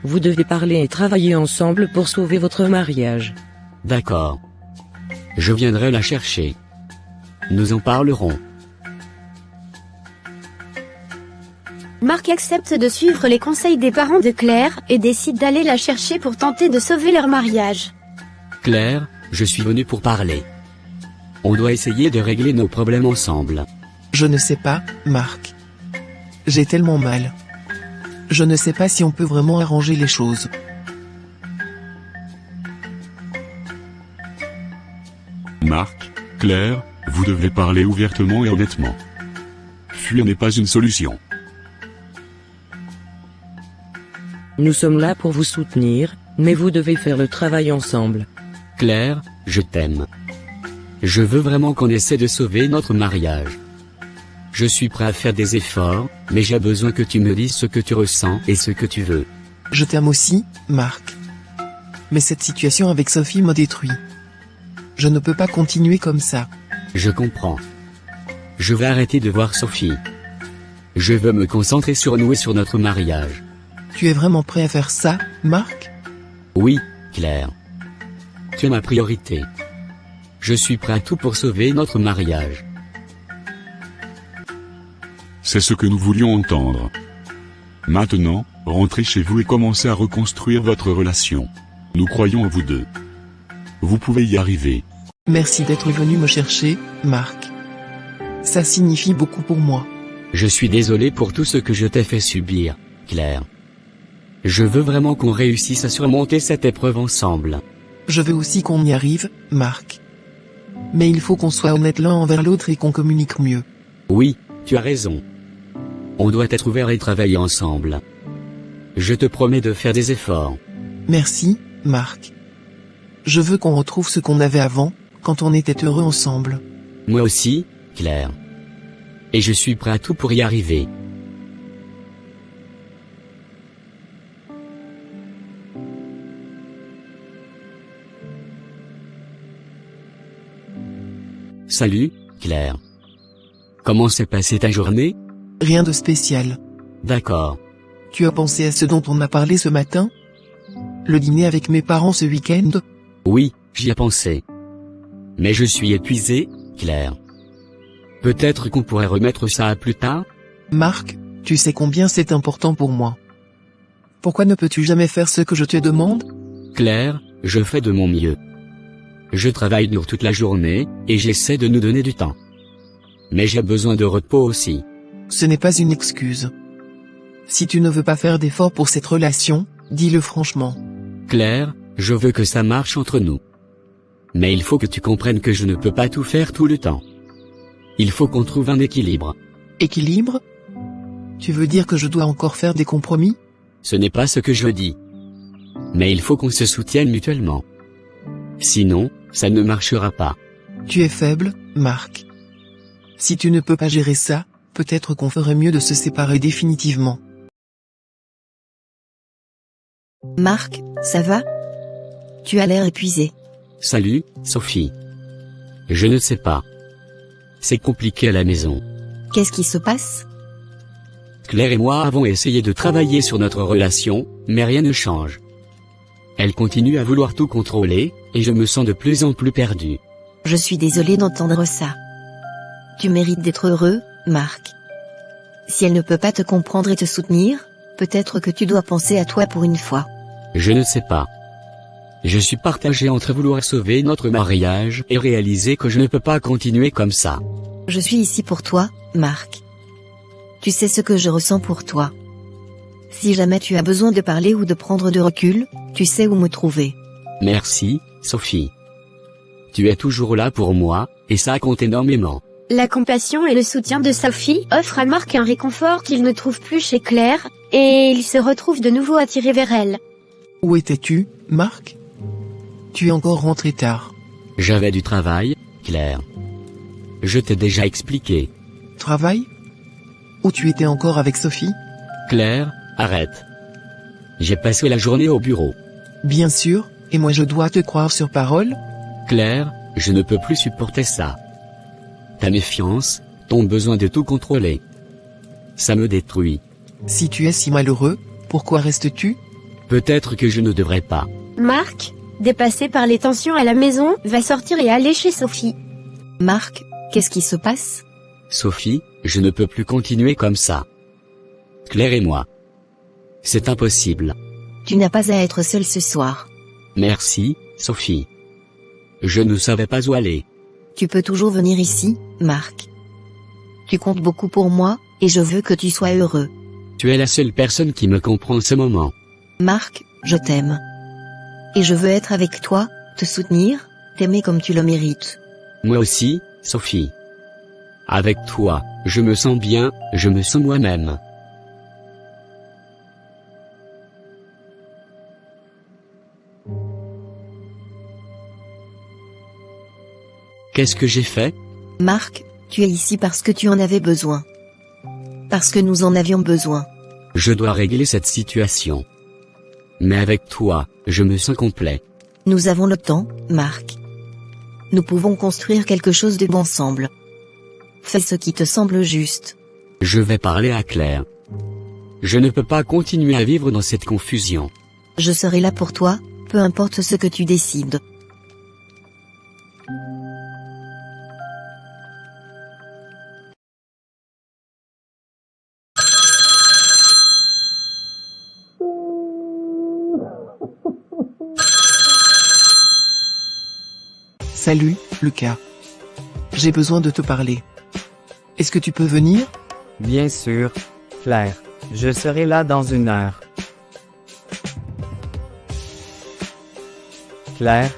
Vous devez parler et travailler ensemble pour sauver votre mariage. D'accord. Je viendrai la chercher. Nous en parlerons. Marc accepte de suivre les conseils des parents de Claire et décide d'aller la chercher pour tenter de sauver leur mariage. Claire, je suis venu pour parler. On doit essayer de régler nos problèmes ensemble. Je ne sais pas, Marc. J'ai tellement mal. Je ne sais pas si on peut vraiment arranger les choses. Marc, Claire, vous devez parler ouvertement et honnêtement. Fuir n'est pas une solution. Nous sommes là pour vous soutenir, mais vous devez faire le travail ensemble. Claire, je t'aime. Je veux vraiment qu'on essaie de sauver notre mariage. Je suis prêt à faire des efforts, mais j'ai besoin que tu me dises ce que tu ressens et ce que tu veux. Je t'aime aussi, Marc. Mais cette situation avec Sophie me détruit. Je ne peux pas continuer comme ça. Je comprends. Je vais arrêter de voir Sophie. Je veux me concentrer sur nous et sur notre mariage. Tu es vraiment prêt à faire ça, Marc? Oui, Claire. Tu es ma priorité. Je suis prêt à tout pour sauver notre mariage. C'est ce que nous voulions entendre. Maintenant, rentrez chez vous et commencez à reconstruire votre relation. Nous croyons en vous deux. Vous pouvez y arriver. Merci d'être venu me chercher, Marc. Ça signifie beaucoup pour moi. Je suis désolé pour tout ce que je t'ai fait subir, Claire. Je veux vraiment qu'on réussisse à surmonter cette épreuve ensemble. Je veux aussi qu'on y arrive, Marc. Mais il faut qu'on soit honnête l'un envers l'autre et qu'on communique mieux. Oui, tu as raison. On doit être ouvert et travailler ensemble. Je te promets de faire des efforts. Merci, Marc. Je veux qu'on retrouve ce qu'on avait avant, quand on était heureux ensemble. Moi aussi, Claire. Et je suis prêt à tout pour y arriver. Salut, Claire. Comment s'est passée ta journée? Rien de spécial. D'accord. Tu as pensé à ce dont on a parlé ce matin? Le dîner avec mes parents ce week-end? Oui, j'y ai pensé. Mais je suis épuisé, Claire. Peut-être qu'on pourrait remettre ça à plus tard? Marc, tu sais combien c'est important pour moi. Pourquoi ne peux-tu jamais faire ce que je te demande? Claire, je fais de mon mieux. Je travaille dur toute la journée, et j'essaie de nous donner du temps. Mais j'ai besoin de repos aussi. Ce n'est pas une excuse. Si tu ne veux pas faire d'efforts pour cette relation, dis-le franchement. Claire, je veux que ça marche entre nous. Mais il faut que tu comprennes que je ne peux pas tout faire tout le temps. Il faut qu'on trouve un équilibre. Équilibre? Tu veux dire que je dois encore faire des compromis? Ce n'est pas ce que je dis. Mais il faut qu'on se soutienne mutuellement. Sinon, ça ne marchera pas. Tu es faible, Marc. Si tu ne peux pas gérer ça, peut-être qu'on ferait mieux de se séparer définitivement. Marc, ça va? Tu as l'air épuisé. Salut, Sophie. Je ne sais pas. C'est compliqué à la maison. Qu'est-ce qui se passe? Claire et moi avons essayé de travailler sur notre relation, mais rien ne change. Elle continue à vouloir tout contrôler, et je me sens de plus en plus perdu. Je suis désolée d'entendre ça. Tu mérites d'être heureux, Marc. Si elle ne peut pas te comprendre et te soutenir, peut-être que tu dois penser à toi pour une fois. Je ne sais pas. Je suis partagé entre vouloir sauver notre mariage et réaliser que je ne peux pas continuer comme ça. Je suis ici pour toi, Marc. Tu sais ce que je ressens pour toi. Si jamais tu as besoin de parler ou de prendre de recul, tu sais où me trouver. Merci, Sophie. Tu es toujours là pour moi, et ça compte énormément. La compassion et le soutien de Sophie offrent à Marc un réconfort qu'il ne trouve plus chez Claire, et il se retrouve de nouveau attiré vers elle. Où étais-tu, Marc? Tu es encore rentré tard. J'avais du travail, Claire. Je t'ai déjà expliqué. Travail? Où tu étais encore avec Sophie? Claire, arrête. J'ai passé la journée au bureau. Bien sûr, et moi je dois te croire sur parole? Claire, je ne peux plus supporter ça. Ta méfiance, ton besoin de tout contrôler. Ça me détruit. Si tu es si malheureux, pourquoi restes-tu? Peut-être que je ne devrais pas. Marc, dépassé par les tensions à la maison, va sortir et aller chez Sophie. Marc, qu'est-ce qui se passe? Sophie, je ne peux plus continuer comme ça. Claire et moi. C'est impossible. Tu n'as pas à être seul ce soir. Merci, Sophie. Je ne savais pas où aller. Tu peux toujours venir ici, Marc. Tu comptes beaucoup pour moi, et je veux que tu sois heureux. Tu es la seule personne qui me comprend en ce moment. Marc, je t'aime. Et je veux être avec toi, te soutenir, t'aimer comme tu le mérites. Moi aussi, Sophie. Avec toi, je me sens bien, je me sens moi-même. Qu'est-ce que j'ai fait? Marc, tu es ici parce que tu en avais besoin. Parce que nous en avions besoin. Je dois régler cette situation. Mais avec toi, je me sens complet. Nous avons le temps, Marc. Nous pouvons construire quelque chose de bon ensemble. Fais ce qui te semble juste. Je vais parler à Claire. Je ne peux pas continuer à vivre dans cette confusion. Je serai là pour toi, peu importe ce que tu décides. Salut, Lucas. J'ai besoin de te parler. Est-ce que tu peux venir? Bien sûr, Claire. Je serai là dans 1 heure. Claire,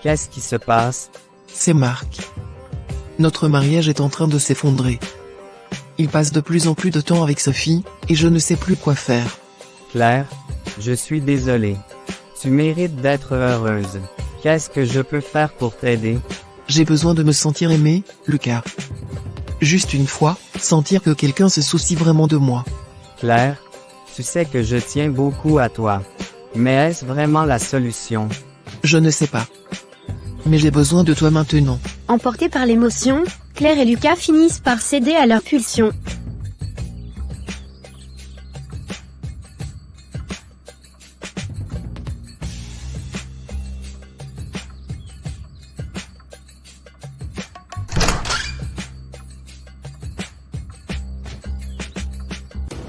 qu'est-ce qui se passe? C'est Marc. Notre mariage est en train de s'effondrer. Il passe de plus en plus de temps avec Sophie, et je ne sais plus quoi faire. Claire, je suis désolé. Tu mérites d'être heureuse. Qu'est-ce que je peux faire pour t'aider? J'ai besoin de me sentir aimé, Lucas. Juste une fois, sentir que quelqu'un se soucie vraiment de moi. Claire, tu sais que je tiens beaucoup à toi. Mais est-ce vraiment la solution? Je ne sais pas. Mais j'ai besoin de toi maintenant. Emportés par l'émotion, Claire et Lucas finissent par céder à leur pulsion.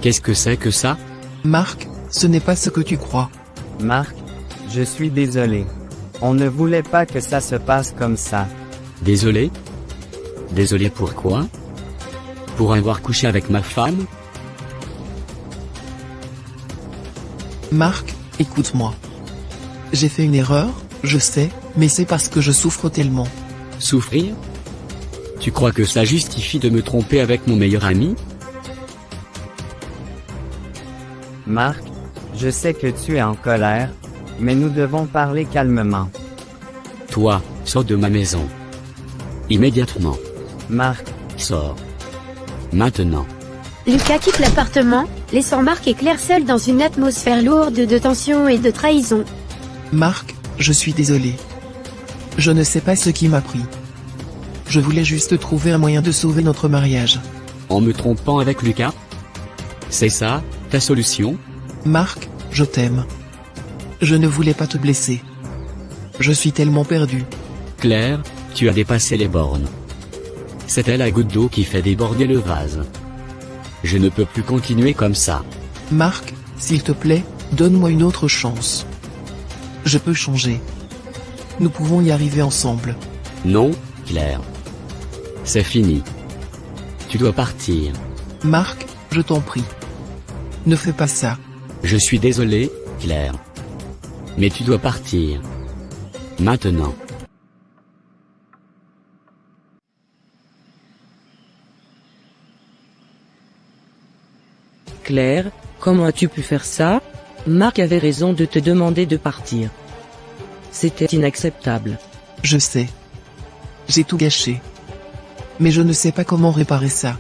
Qu'est-ce que c'est que ça? Marc, ce n'est pas ce que tu crois. Marc, je suis désolé. On ne voulait pas que ça se passe comme ça. Désolé? Désolé pourquoi? Pour avoir couché avec ma femme? Marc, écoute-moi. J'ai fait une erreur, je sais, mais c'est parce que je souffre tellement. Souffrir? Tu crois que ça justifie de me tromper avec mon meilleur ami? Marc, je sais que tu es en colère, mais nous devons parler calmement. Toi, sors de ma maison. Immédiatement. Marc, Sors. Maintenant. Lucas quitte l'appartement, laissant Marc et Claire seuls dans une atmosphère lourde de tension et de trahison. Marc, je suis désolé. Je ne sais pas ce qui m'a pris. Je voulais juste trouver un moyen de sauver notre mariage. En me trompant avec Lucas? C'est ça, ta solution? Marc, je t'aime. Je ne voulais pas te blesser. Je suis tellement perdu. Claire, tu as dépassé les bornes. C'était la goutte d'eau qui fait déborder le vase. Je ne peux plus continuer comme ça. Marc, s'il te plaît, donne-moi une autre chance. Je peux changer. Nous pouvons y arriver ensemble. Non, Claire. C'est fini. Tu dois partir. Marc, je t'en prie. Ne fais pas ça. Je suis désolé, Claire. Mais tu dois partir. Maintenant. Claire, comment as-tu pu faire ça? Marc avait raison de te demander de partir. C'était inacceptable. Je sais. J'ai tout gâché. Mais je ne sais pas comment réparer ça.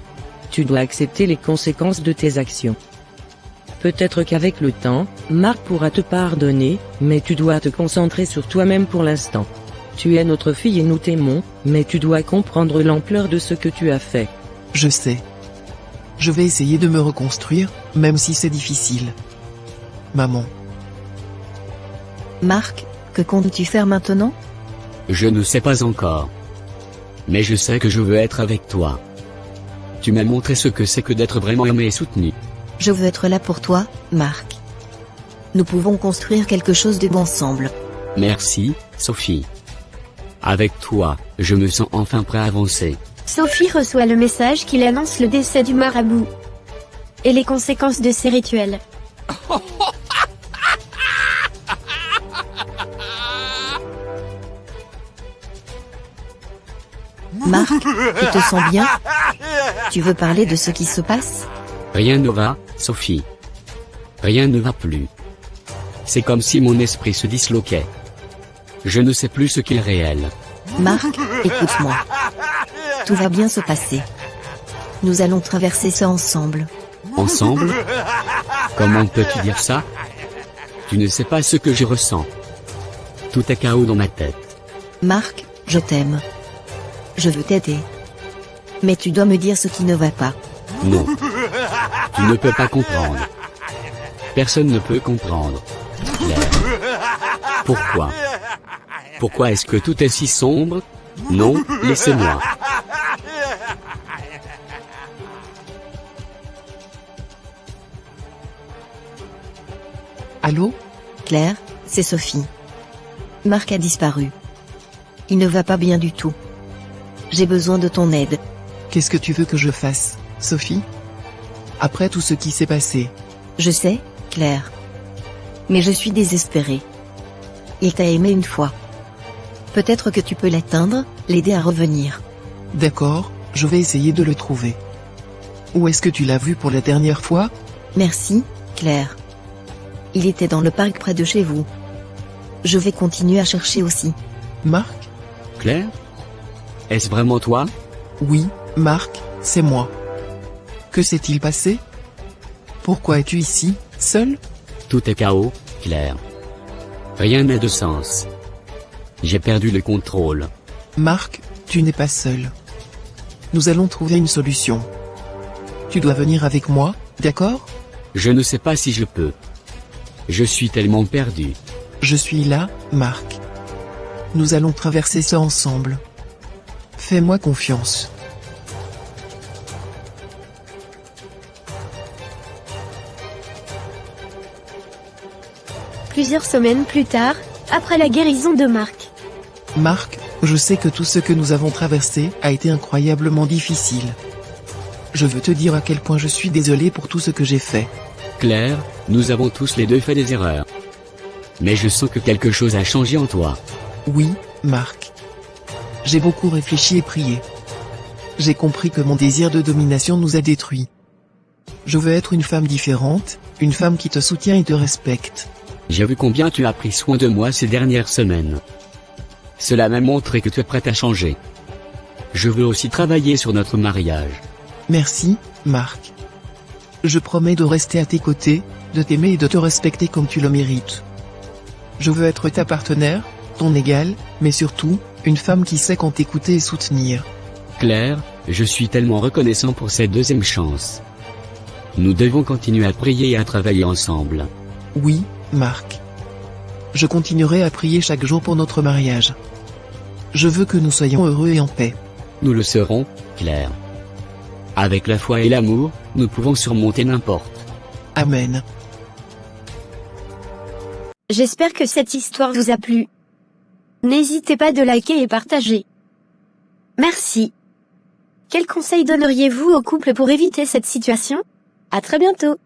Tu dois accepter les conséquences de tes actions. Peut-être qu'avec le temps, Marc pourra te pardonner, mais tu dois te concentrer sur toi-même pour l'instant. Tu es notre fille et nous t'aimons, mais tu dois comprendre l'ampleur de ce que tu as fait. Je sais. Je vais essayer de me reconstruire, même si c'est difficile. Maman. Marc, que comptes-tu faire maintenant? Je ne sais pas encore. Mais je sais que je veux être avec toi. Tu m'as montré ce que c'est que d'être vraiment aimé et soutenu. Je veux être là pour toi, Marc. Nous pouvons construire quelque chose de bon ensemble. Merci, Sophie. Avec toi, je me sens enfin prêt à avancer. Sophie reçoit le message qu'il annonce le décès du marabout. Et les conséquences de ces rituels. Marc, tu te sens bien? Tu veux parler de ce qui se passe? Rien ne va, Sophie. Rien ne va plus. C'est comme si mon esprit se disloquait. Je ne sais plus ce qu'est réel. Marc, écoute-moi. Tout va bien se passer. Nous allons traverser ça ensemble. Ensemble? Comment peux-tu dire ça? Tu ne sais pas ce que je ressens. Tout est chaos dans ma tête. Marc, je t'aime. Je veux t'aider. Mais tu dois me dire ce qui ne va pas. Non. Tu ne peux pas comprendre. Personne ne peut comprendre. Claire. Pourquoi? Pourquoi est-ce que tout est si sombre? Non, laissez-moi. Allô? Claire, c'est Sophie. Marc a disparu. Il ne va pas bien du tout. J'ai besoin de ton aide. Qu'est-ce que tu veux que je fasse, Sophie? Après tout ce qui s'est passé. Je sais, Claire. Mais je suis désespérée. Il t'a aimé une fois. Peut-être que tu peux l'atteindre, l'aider à revenir. D'accord, je vais essayer de le trouver. Où est-ce que tu l'as vu pour la dernière fois? Merci, Claire. Il était dans le parc près de chez vous. Je vais continuer à chercher aussi. Marc? Claire? Est-ce vraiment toi? Oui, Marc, c'est moi. Que s'est-il passé? Pourquoi es-tu ici, seul? Tout est chaos, Claire. Rien n'a de sens. J'ai perdu le contrôle. Marc, tu n'es pas seul. Nous allons trouver une solution. Tu dois venir avec moi, d'accord? Je ne sais pas si je peux. Je suis tellement perdu. Je suis là, Marc. Nous allons traverser ça ensemble. Fais-moi confiance. plusieurs semaines plus tard, après la guérison de Marc. Marc, je sais que tout ce que nous avons traversé a été incroyablement difficile. Je veux te dire à quel point je suis désolé pour tout ce que j'ai fait. Claire, nous avons tous les deux fait des erreurs. Mais je sens que quelque chose a changé en toi. Oui, Marc. J'ai beaucoup réfléchi et prié. J'ai compris que mon désir de domination nous a détruits. Je veux être une femme différente, une femme qui te soutient et te respecte. J'ai vu combien tu as pris soin de moi ces dernières semaines. Cela m'a montré que tu es prête à changer. Je veux aussi travailler sur notre mariage. Merci, Marc. Je promets de rester à tes côtés, de t'aimer et de te respecter comme tu le mérites. Je veux être ta partenaire, ton égale, mais surtout, une femme qui sait quand t'écouter et soutenir. Claire, je suis tellement reconnaissant pour cette deuxième chance. Nous devons continuer à prier et à travailler ensemble. Oui, Marc. Je continuerai à prier chaque jour pour notre mariage. Je veux que nous soyons heureux et en paix. Nous le serons, Claire. Avec la foi et l'amour, nous pouvons surmonter n'importe. Amen. J'espère que cette histoire vous a plu. N'hésitez pas de liker et partager. Merci. Quel conseil donneriez-vous au couple pour éviter cette situation ? À très bientôt.